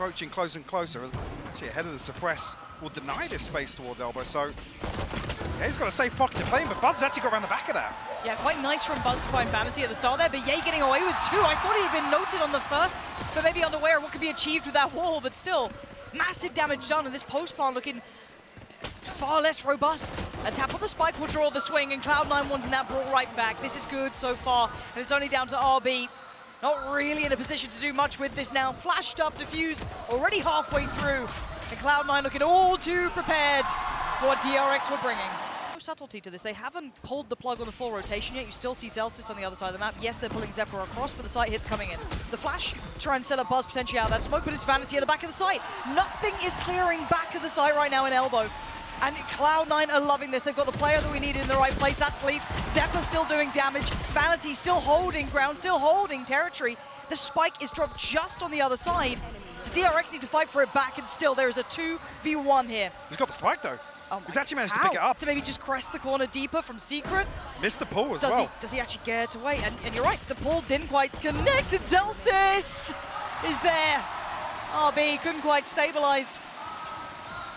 approaching closer and closer. Actually, ahead of the suppress will deny this space towards Elbow, so yeah, he's got a safe pocket to play in, but Buzz has actually got around the back of that. Yeah, quite nice from Buzz to find Vanity at the start there, but Ye getting away with two. I thought he had been noted on the first, but maybe unaware of what could be achieved with that wall, but still, massive damage done, and this post plant looking far less robust. A tap on the spike will draw the swing, and Cloud9 wanting that brought right back. This is good so far, and it's only down to RB. Not really in a position to do much with this now. Flashed up, diffuse, already halfway through, and Cloud9 looking all too prepared for what DRX were bringing. No subtlety to this. They haven't pulled the plug on the full rotation yet. You still see Zelsis on the other side of the map. Yes, they're pulling Zephyr across, but the site hit's coming in. The flash, try and set up Buzz potentially out of that smoke, but it's Vanity at the back of the site. Nothing is clearing back of the site right now in Elbow. And Cloud9 are loving this. They've got the player that we needed in the right place. That's Leaf. Zephyr still doing damage. Vanity still holding ground, still holding territory. The spike is dropped just on the other side. So DRX need to fight for it back, and still there is a 2v1 here. He's got the spike though. Oh, he's actually managed to pick it up. To maybe just crest the corner deeper from Secret. Missed the pull as well. Does he actually get away? And you're right, the pull didn't quite connect. And Zelsis is there. RB couldn't quite stabilize.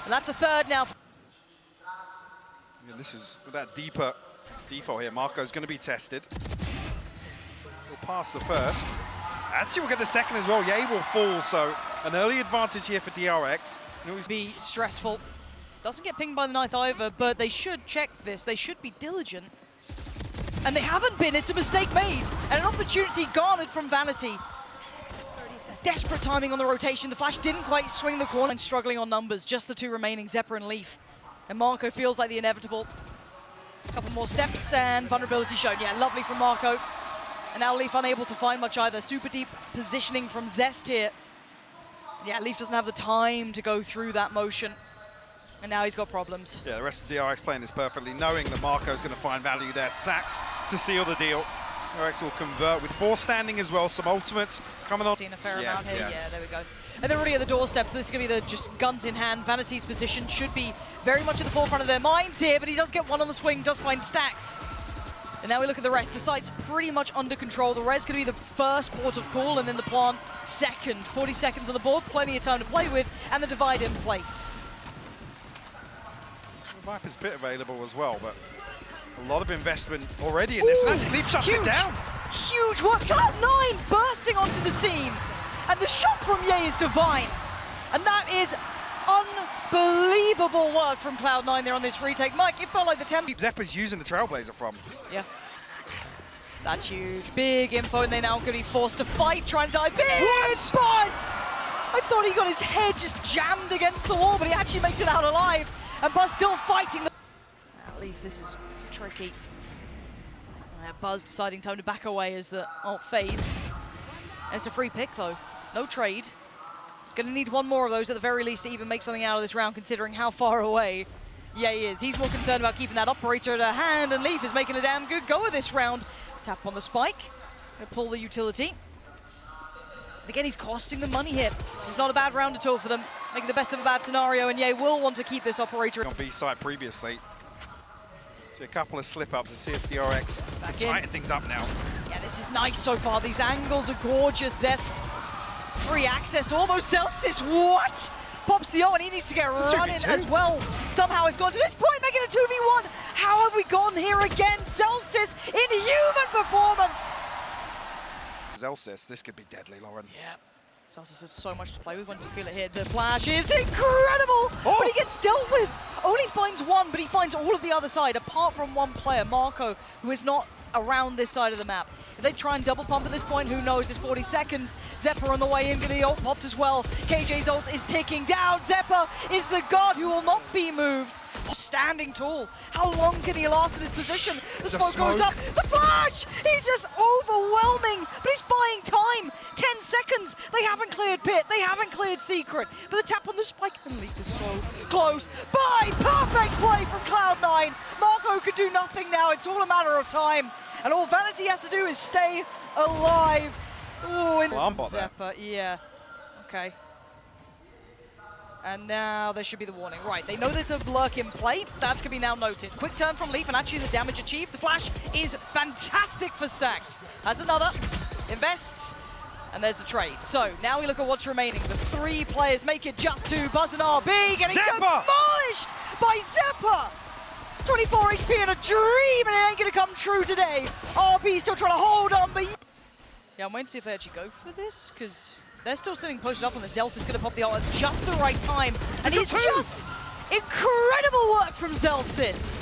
And that's a third now. Yeah, this is with that deeper default here. Marco's going to be tested. He'll pass the first. Actually, we'll get the second as well. Ye will fall, so an early advantage here for DRX. It would be stressful. Doesn't get pinged by the ninth either, but they should check this. They should be diligent. And they haven't been. It's a mistake made. And an opportunity garnered from Vanity. Desperate timing on the rotation. The flash didn't quite swing the corner. And struggling on numbers. Just the two remaining, Zephyr and Leaf. And Marco feels like the inevitable. A couple more steps and vulnerability shown. Yeah, lovely from Marco. And now Leaf unable to find much either. Super deep positioning from Zest here. Yeah, Leaf doesn't have the time to go through that motion. And now he's got problems. Yeah, the rest of DRX playing this perfectly, knowing that Marco's going to find value there. Stacks to seal the deal. DRX will convert with 4 standing as well. Some ultimates coming on. Seen a fair amount here. Yeah, there we go. And they're already at the doorstep, so this is going to be the just guns in hand. Vanity's position should be very much at the forefront of their minds here, but he does get one on the swing, does find Stacks. And now we look at the rest. The site's pretty much under control. The Res going to be the first port of call, and then the plant second. 40 seconds on the board, plenty of time to play with, and the divide in place. The Viper's pit available as well, but a lot of investment already in this. And that's Leaf shuts it down. Huge work. Cloud9 bursting onto the scene. And the shot from Ye is divine. And that is unbelievable work from Cloud9 there on this retake. Mike, it felt like the tempo. Zephyr's using the Trailblazer from. Yeah. That's huge. Big info, and they now going to be forced to fight, try and dive. Big Buzz! I thought he got his head just jammed against the wall, but he actually makes it out alive. And Buzz still fighting. At least this is tricky. Buzz deciding time to back away as the ult fades. And it's a free pick though. No trade. Gonna need one more of those at the very least to even make something out of this round, considering how far away Ye is. He's more concerned about keeping that operator at hand, and Leaf is making a damn good go of this round. Tap on the spike. Gonna pull the utility. Again, he's costing them money here. This is not a bad round at all for them. Making the best of a bad scenario, and Ye will want to keep this operator. On B side previously. So a couple of slip-ups to see if DRX can tighten things up now. Yeah, this is nice so far. These angles are gorgeous. Zest. Free access, almost Zelsis. What? Pops the O, and he needs to get running as well. Somehow he's gone to this point, making a 2v1. How have we gone here again? Zelsis in human performance. Zelsis, this could be deadly, Lauren. Yeah. Zelsis has so much to play with once you feel it here. The flash is incredible, but he gets dealt with. Only finds one, but he finds all of the other side, apart from one player, Marco, who is not around this side of the map. If they try and double pump at this point, who knows? It's 40 seconds. Zephyr on the way in, getting the ult popped as well. KJ's ult is ticking down. Zephyr is the god who will not be moved. Standing tall. How long can he last in this position? The smoke goes up. The flash! He's just overwhelming, but he's buying time. 10 seconds. They haven't cleared pit. They haven't cleared secret. But the tap on the spike and Leaf is so close. By perfect play from Cloud9. Marco could do nothing now. It's all a matter of time. And all Vanity has to do is stay alive. Oh, in Zephyr, yeah. Okay. And now there should be the warning. Right, they know there's a lurk in play. That's going to be now noted. Quick turn from Leaf, and actually the damage achieved. The flash is fantastic for Stacks. Has another. Invests. And there's the trade. So now we look at what's remaining. The 3 players make it just 2. Buzz and RB getting demolished by Zeppa. 24 HP and a dream, and it ain't gonna come true today. RB still trying to hold on, but yeah, I'm waiting to see if they actually go for this, because they're still sitting posted up on the Zelsis is gonna pop the ult at just the right time. And it's just incredible work from Zelsis.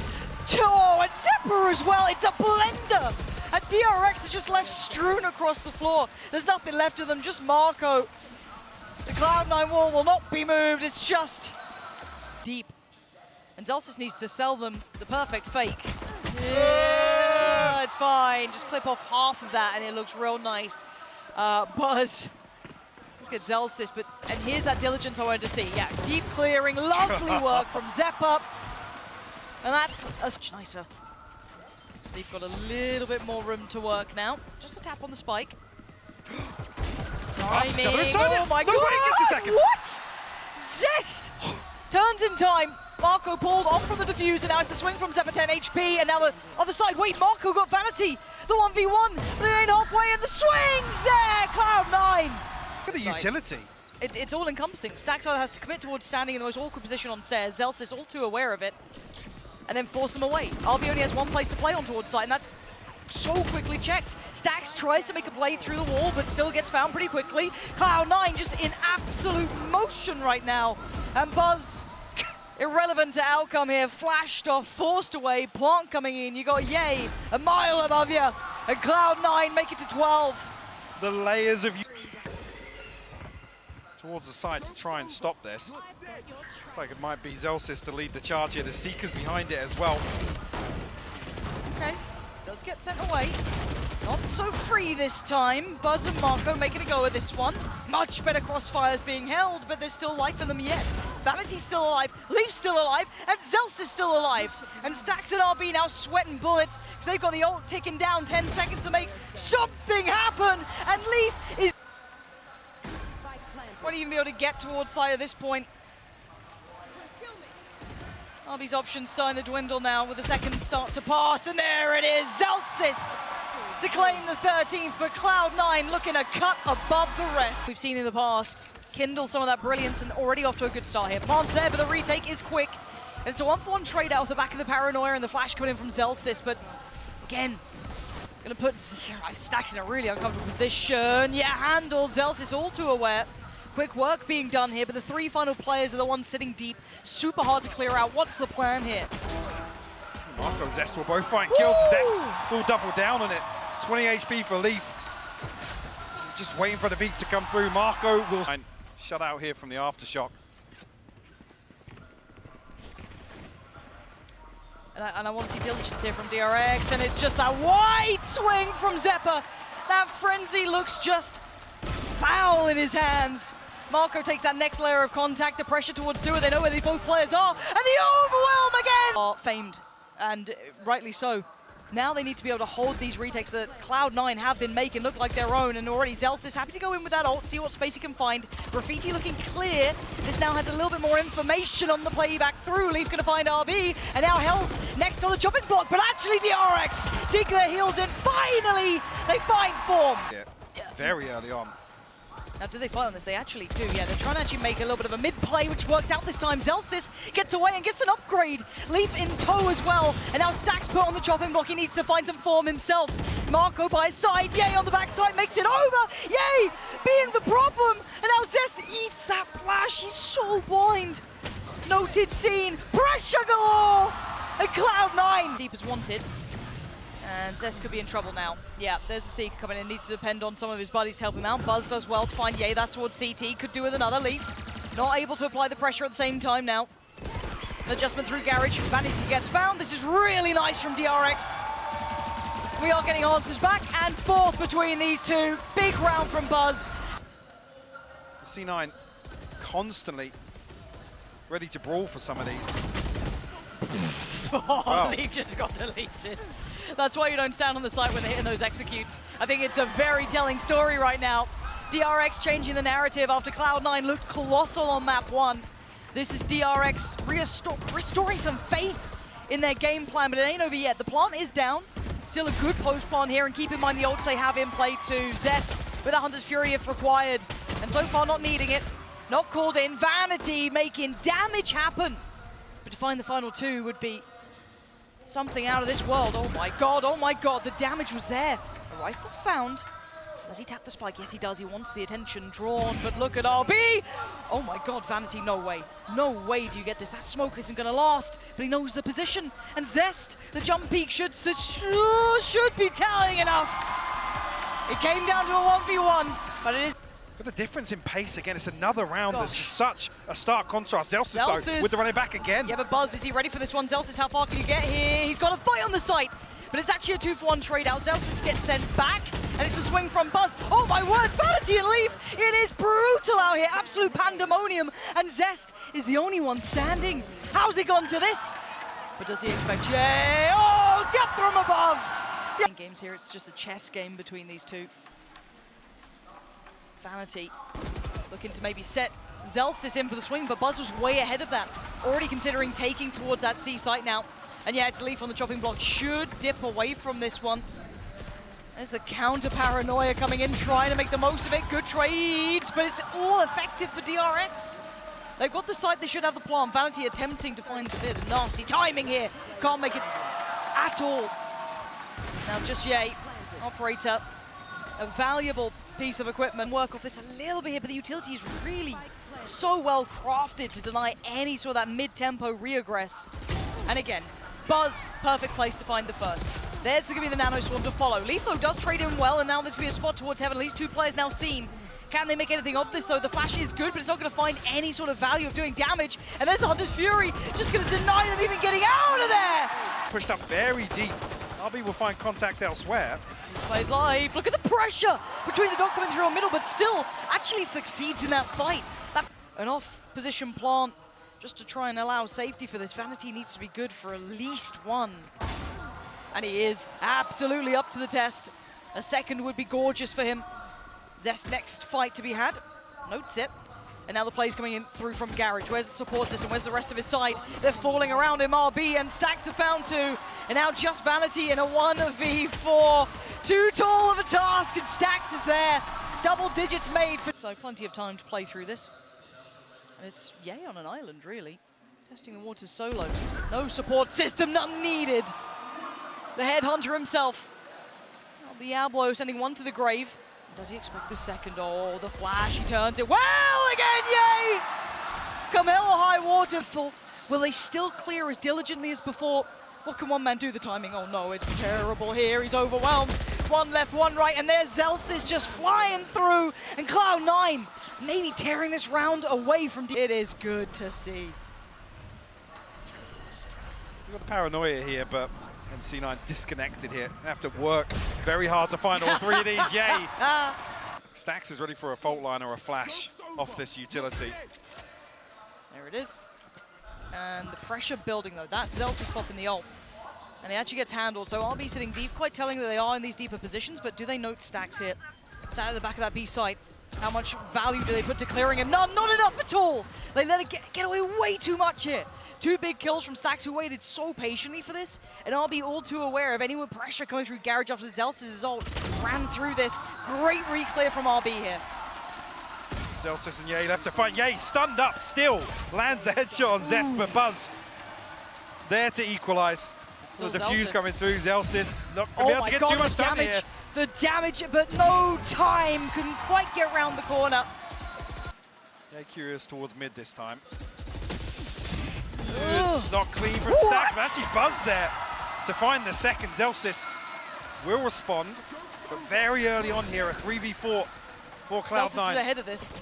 Oh, and Zeppa as well. It's a blender. And DRX is just left strewn across the floor. There's nothing left of them, just Marco. The Cloud9 wall will not be moved. It's just deep. And Zelsis needs to sell them the perfect fake. Yeah, it's fine. Just clip off half of that and it looks real nice. Buzz. Let's get Zelsis, and here's that diligence I wanted to see. Yeah, deep clearing, lovely work from Zeppa. And that's a nicer. They've got a little bit more room to work now. Just a tap on the spike. Timing. Oh my god! Gets a second. What? Zest turns in time. Marco pulled off from the diffuser. Now it's the swing from Zeppa, 10 HP, and now the other side. Wait, Marco got Vanity. The 1v1, but it ain't halfway, and the swings there. Cloud9. Look at the utility. It's all encompassing. Stax either has to commit towards standing in the most awkward position on stairs. Zelsis all too aware of it. And then force them away. RB only has one place to play on towards site, and that's so quickly checked. Stax tries to make a play through the wall, but still gets found pretty quickly. Cloud9 just in absolute motion right now. And Buzz, irrelevant to outcome here, flashed off, forced away, Plant coming in. You got Yay a mile above you, and Cloud9 make it to 12. The layers of towards the side to try and stop this. Looks like it might be Zelsis to lead the charge here. The Seeker's behind it as well. Okay, does get sent away. Not so free this time. Buzz and Marco making a go at this one. Much better crossfires being held, but there's still life in them yet. Vanity's still alive, Leaf's still alive, and Zelsis still alive. And Stax and RB now sweating bullets, because they've got the ult ticking down, 10 seconds to make something happen, and Leaf is won't even be able to get towards side at this point. RB's options starting to dwindle now with the seconds start to pass, and there it is, Zelsis to claim the 13th, but Cloud9 looking a cut above the rest. We've seen in the past, kindle some of that brilliance and already off to a good start here. Plant's there, but the retake is quick. And it's a 1-for-1 trade out off the back of the paranoia and the flash coming in from Zelsis, but again, gonna put Stax in a really uncomfortable position. Yeah, handled, Zelsis all too aware. Quick work being done here, but the 3 final players are the ones sitting deep. Super hard to clear out. What's the plan here? Marco and Zest will both find kills. Zest will double down on it. 20 HP for Leaf. Just waiting for the beat to come through. Marco will shut out here from the aftershock. And I want to see diligence here from DRX, and it's just that wide swing from Zeppa. That frenzy looks just foul in his hands. Marco takes that next layer of contact, the pressure towards Sewer. They know where these both players are, and the overwhelm again! Are famed, and rightly so. Now they need to be able to hold these retakes that Cloud9 have been making look like their own, and already Zelsis happy to go in with that ult, see what space he can find. Graffiti looking clear. This now has a little bit more information on the playback through. Leaf gonna find RB, and now Hell's next on the chopping block, but actually DRX dig their heels in. Finally, they find form. Yeah, very early on. Now, do they fight on this? They actually do, yeah. They're trying to actually make a little bit of a mid-play, which works out this time. Zelsis gets away and gets an upgrade. Leaf in tow as well. And now Stax put on the chopping block. He needs to find some form himself. Marco by his side. Yay on the backside makes it over. Yay being the problem. And now Zest eats that flash. He's so blind. Noted scene. Pressure galore. And Cloud9. Deep as wanted. And Zest could be in trouble now. Yeah, there's a Seeker coming in. Needs to depend on some of his buddies to help him out. Buzz does well to find Yay. That's towards CT. Could do with another Leaf. Not able to apply the pressure at the same time now. Adjustment through Garage. Vanity gets found. This is really nice from DRX. We are getting answers back and forth between these two. Big round from Buzz. C9 constantly ready to brawl for some of these. Oh, wow. Leaf just got deleted. That's why you don't stand on the site when they're hitting those executes. I think it's a very telling story right now. DRX changing the narrative after Cloud9 looked colossal on map 1. This is DRX restoring some faith in their game plan, but it ain't over yet. The plant is down. Still a good post plant here, and keep in mind the ults they have in play too. Zest with a Hunter's Fury if required. And so far not needing it, not called in. Vanity making damage happen. But to find the final two would be something out of this world. Oh my god, the damage was there. A rifle found. Does he tap the spike? Yes, he does. He wants the attention drawn, but look at RB. Oh my god, Vanity, no way. No way do you get this. That smoke isn't going to last, but he knows the position. And Zest, the jump peak should be telling enough. It came down to a 1v1, but it is... Got a difference in pace again. It's another round that's just such a stark contrast. Zelsis though, with the running back again. Yeah, but Buzz, is he ready for this one? Zelsis, how far can you get here? He's got a fight on the site, but it's actually a 2-for-1 trade out. Zelsis gets sent back, and it's a swing from Buzz. Oh my word, Vanity and Leaf! It is brutal out here, absolute pandemonium, and Zest is the only one standing. How's he gone to this? But does he expect Jay? Oh, death from above! Yeah. Games here, it's just a chess game between these two. Vanity looking to maybe set Zelsis in for the swing, but Buzz was way ahead of that. Already considering taking towards that C site now. And yeah, it's Leaf on the chopping block. Should dip away from this one. There's the counter paranoia coming in, trying to make the most of it. Good trades, but it's all effective for DRX. They've got the site, they should have the plant. Vanity attempting to find a bit of nasty timing here. Can't make it at all. Now just Ye, operator, a valuable piece of equipment. Work off this a little bit here, but the utility is really so well crafted to deny any sort of that mid-tempo re-aggress. And again, Buzz, perfect place to find the first. There's going to be the Nano Swarm to follow. Leaf, though, does trade in well, and now there's going to be a spot towards heaven. At least two players now seen. Can they make anything of this, though? The flash is good, but it's not going to find any sort of value of doing damage. And there's the Hunter's Fury, just going to deny them even getting out of there! Pushed up very deep. RB will find contact elsewhere. This plays live. Look at the pressure between the dog coming through on middle, but still actually succeeds in that fight. An off-position plant just to try and allow safety for this. Vanity needs to be good for at least one. And he is absolutely up to the test. A second would be gorgeous for him. Zest next fight to be had. Notes it. And now the play's coming in through from Garage. Where's the support system? Where's the rest of his side? They're falling around him, RB, and Stacks have found two. And now just Vanity in a 1v4. Too tall of a task, and Stacks is there. Double digits made for... So plenty of time to play through this. And it's Ye on an island, really. Testing the waters solo. No support system, none needed. The headhunter himself. Well, Diablo sending one to the grave. Does he expect the second? Oh, the flash, he turns it well again, Ye! Come hell or high water. Will they still clear as diligently as before? What can one man do? The timing, oh no, it's terrible here. He's overwhelmed. One left, one right, and there's Zelsis just flying through. And Cloud9 maybe tearing this round away from... It is good to see. We've got the paranoia here, but C9 disconnected here. They have to work very hard to find all three of these. Yay! Stacks is ready for a fault line or a flash off this utility. There it is. And the pressure building, though. That's Zelsis popping the ult. And he actually gets handled. So RB sitting deep, quite telling that they are in these deeper positions, but do they note Stacks here? Sat at the back of that B site. How much value do they put to clearing him? Not enough at all! They let it get away way too much here. Two big kills from Stacks, who waited so patiently for this, and I'll be all too aware of any more pressure coming through Garage after Zelsis' ult ran through this. Great re-clear from RB here. Zelsis and Ye left to fight. Ye stunned up still. Lands the headshot on Zest, but Buzz there to equalize. So the defuse coming through. Zelsis not going to be able to get too much damage here. The damage, but no time. Couldn't quite get around the corner. Yeah, curious towards mid this time. It's not clean from Stacks, but actually Buzz there to find the second. Zelsis will respond, but very early on here, a 3v4 for Cloud9. Zelsis is ahead of this.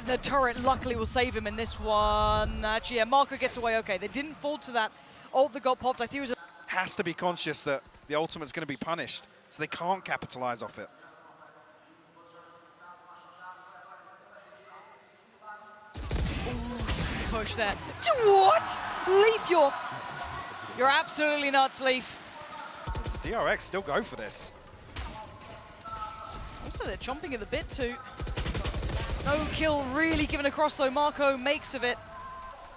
The turret luckily will save him in this one. Actually, yeah, Marco gets away okay. They didn't fall to that ult that got popped. I think it was has to be conscious that the ultimate's going to be punished, so they can't capitalize off it. Push there. What? Leaf, you're absolutely nuts, Leaf. DRX still go for this. Also, they're chomping at the bit too. No kill really given across though. Marco makes of it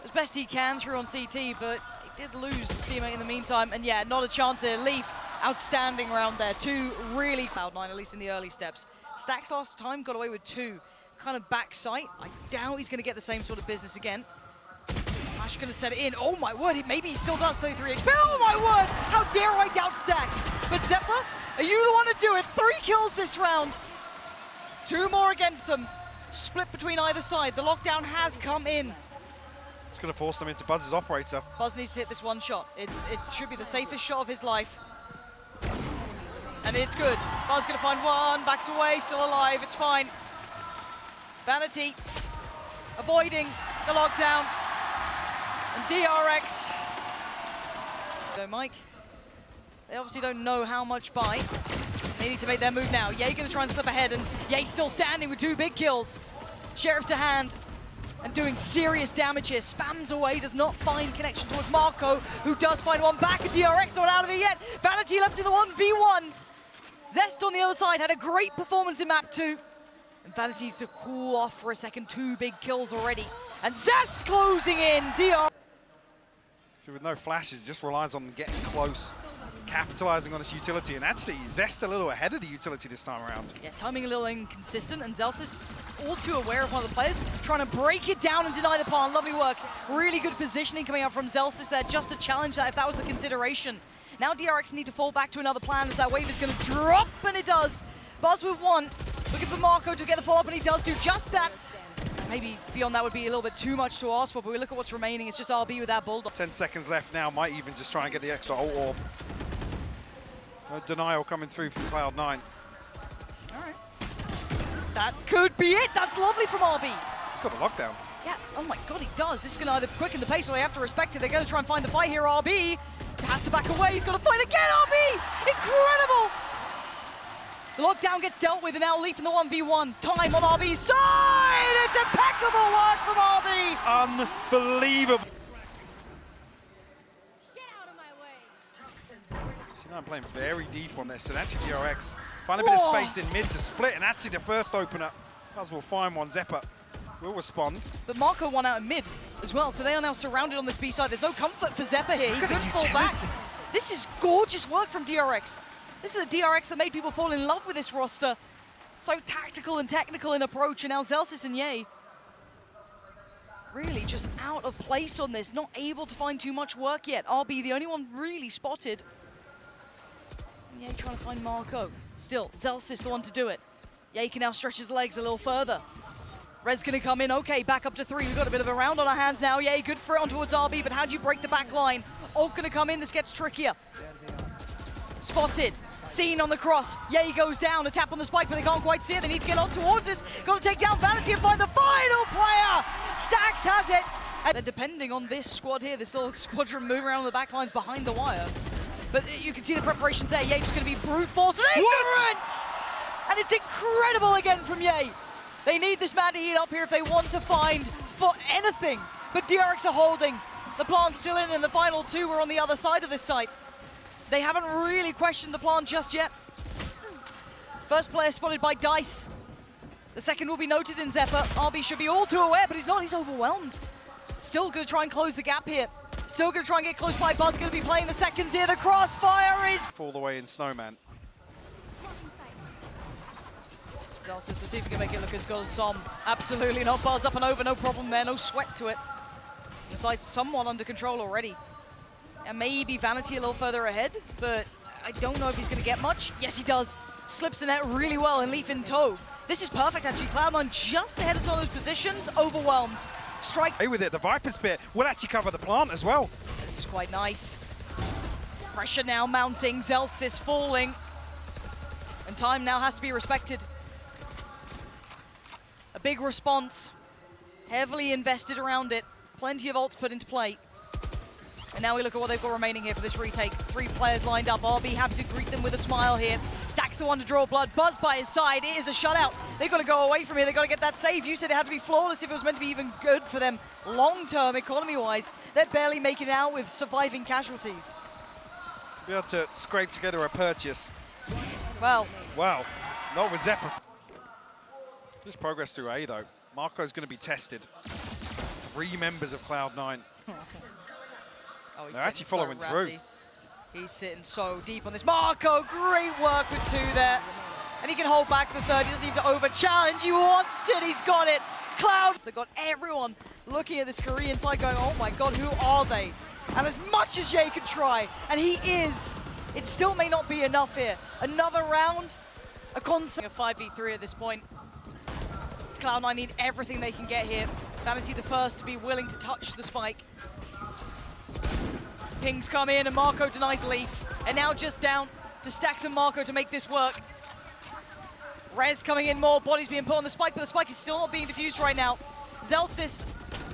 as best he can through on CT, but he did lose his teammate in the meantime. And yeah, not a chance here. Leaf, outstanding round there. Two really Cloud9, at least in the early steps. Stax last time got away with 2. Kind of back sight. I doubt he's going to get the same sort of business again. Ash going to set it in. Oh my word, maybe he still does 33 HP. Oh my word, how dare I doubt Stax. But Zeppa, are you the one to do it? 3 kills this round. 2 more against them. Split between either side. The lockdown has come in. It's going to force them into Buzz's operator. Buzz needs to hit this one shot. It should be the safest shot of his life. And it's good. Buzz going to find one, backs away, still alive, it's fine. Vanity avoiding the lockdown. And DRX. Go, Mike. They obviously don't know how much by. They need to make their move now. Ye going to try and slip ahead, and Ye still standing with 2 big kills. Sheriff to hand. And doing serious damage here. Spams away, does not find connection towards Marco, who does find one back, and DRX not out of it yet. Vanity left in the 1v1. Zest on the other side had a great performance in map 2. And Vanity needs to cool off for a second. 2 big kills already. And Zest closing in. DR. So with no flashes, just relies on getting close, capitalizing on this utility, and actually Zest a little ahead of the utility this time around. Yeah, timing a little inconsistent, and Zelsis all too aware of one of the players, trying to break it down and deny the palm. Lovely work. Really good positioning coming out from Zelsis there, just to challenge that if that was a consideration. Now DRX need to fall back to another plan as that wave is going to drop, and it does. Buzz with 1, looking for Marco to get the follow-up, and he does do just that. Maybe beyond that would be a little bit too much to ask for, but we look at what's remaining. It's just RB with that Bulldog. 10 seconds left now, might even just try and get the extra ult orb. No denial coming through from Cloud9. All right. That could be it. That's lovely from RB. He's got the lockdown. Yeah, oh my god, he does. This is going to either quicken the pace or they have to respect it. They're going to try and find the fight here. RB has to back away. He's got to fight again, RB! Incredible! The lockdown gets dealt with, and now Leaf in the 1v1. Time on RB's side! It's impeccable work from RB! Unbelievable! Get out of my way! See, now I'm playing very deep on this, and actually DRX find a bit of space in mid to split, and actually the first opener, Buzz will find one. Zeppa will respond. But Marco won out in mid as well, so they are now surrounded on this B side. There's no comfort for Zeppa here. He couldn't fall back. This is gorgeous work from DRX. This is the DRX that made people fall in love with this roster. So tactical and technical in approach, and now Zelsis and Ye really just out of place on this, not able to find too much work yet. RB, the only one really spotted. And Ye trying to find Marco. Still, Zelsis the one to do it. Ye can now stretch his legs a little further. Red's gonna come in, okay, back up to 3. We've got a bit of a round on our hands now. Ye, good for it on towards RB, but how do you break the back line? Ult gonna come in, this gets trickier. Spotted. Seen on the cross. Ye goes down, a tap on the spike, but they can't quite see it. They need to get on towards this. Got to take down Vanity and find the final player. Stax has it. And they're depending on this squad here, this little squadron moving around the back lines behind the wire. But you can see the preparations there. Ye just going to be brute force and ignorance! And it's incredible again from Ye. They need this man to heat up here if they want to find for anything. But DRX are holding. The plant's still in, and the final 2 were on the other side of this site. They haven't really questioned the plant just yet. First player spotted by Dice. The second will be noted in Zeppa. RB should be all too aware, but he's not. He's overwhelmed. Still going to try and close the gap here. Still going to try and get close by. Buzz going to be playing the seconds here. The crossfire is... Fall the way in Snowman. Zelsis to see if he can make it look as good as Som. Absolutely not. Buzz up and over. No problem there. No sweat to it. The site's somewhat under control already. And maybe Vanity a little further ahead, but I don't know if he's going to get much. Yes, he does. Slips the net really well, and Leaf in tow. This is perfect, actually. Cloud9 just ahead of some of those positions, overwhelmed. Strike. Hey, with it, the Viper Spear will actually cover the plant as well. This is quite nice. Pressure now mounting, Zelsis falling. And time now has to be respected. A big response. Heavily invested around it. Plenty of ults put into play. And now we look at what they've got remaining here for this retake. 3 players lined up. RB happy to greet them with a smile here. Stax the one to draw blood. Buzz by his side. It is a shutout. They've got to go away from here. They've got to get that save. You said it had to be flawless if it was meant to be even good for them long-term, economy-wise. They're barely making it out with surviving casualties. Be able to scrape together a purchase. Well. Wow, not with Zeppa. This progress through A, though. Marco's going to be tested. There's 3 members of Cloud9. Oh, They're actually following through. He's sitting so deep on this. Marco, great work with 2 there. And he can hold back the third. He doesn't need to over-challenge. He wants it. He's got it. Cloud. They've got everyone looking at this Korean side going, oh my god, who are they? And as much as Ye can try, and he is, it still may not be enough here. Another round, a concept of 5v3 at this point. Cloud9 need everything they can get here. Vanity the first to be willing to touch the spike. Pings come in and Marco denies Leaf. And now just down to Stax and Marco to make this work. Rez coming in more, bodies being put on the spike, but the spike is still not being defused right now. Zelsis,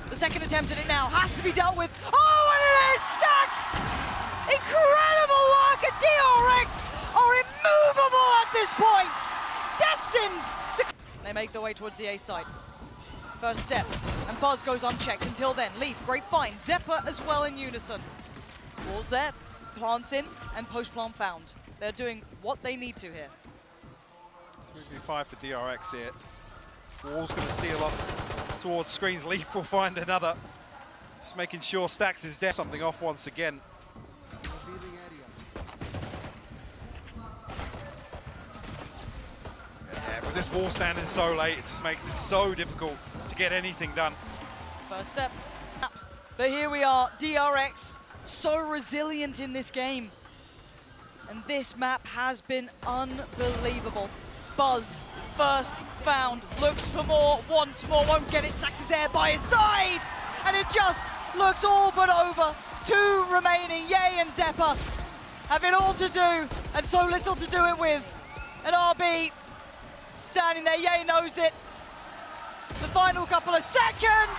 the second attempt at it now, has to be dealt with. Oh, and it is Stax! Incredible work, and DRX are immovable at this point! Destined to... They make their way towards the A side. First step, and Buzz goes unchecked until then. Leaf, great find. Zeppa as well in unison. Walls there, plants in, and post-plant found. They're doing what they need to here. 3v5 for DRX here. Wall's going to seal off towards screens. Leaf will find another. Just making sure Stax is there. Something off once again. Yeah, but this wall standing so late, it just makes it so difficult to get anything done. First step. But here we are, DRX, so resilient in this game. And this map has been unbelievable. Buzz, first found, looks for more, once more, won't get it. Stax is there by his side, and it just looks all but over. Two remaining, Ye and Zeppa have it all to do, and so little to do it with. And RB standing there, Ye knows it. The final couple of seconds,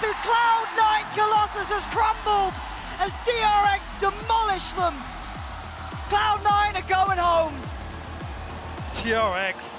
the Cloud9 Colossus has crumbled as DRX demolish them. Cloud9 are going home. DRX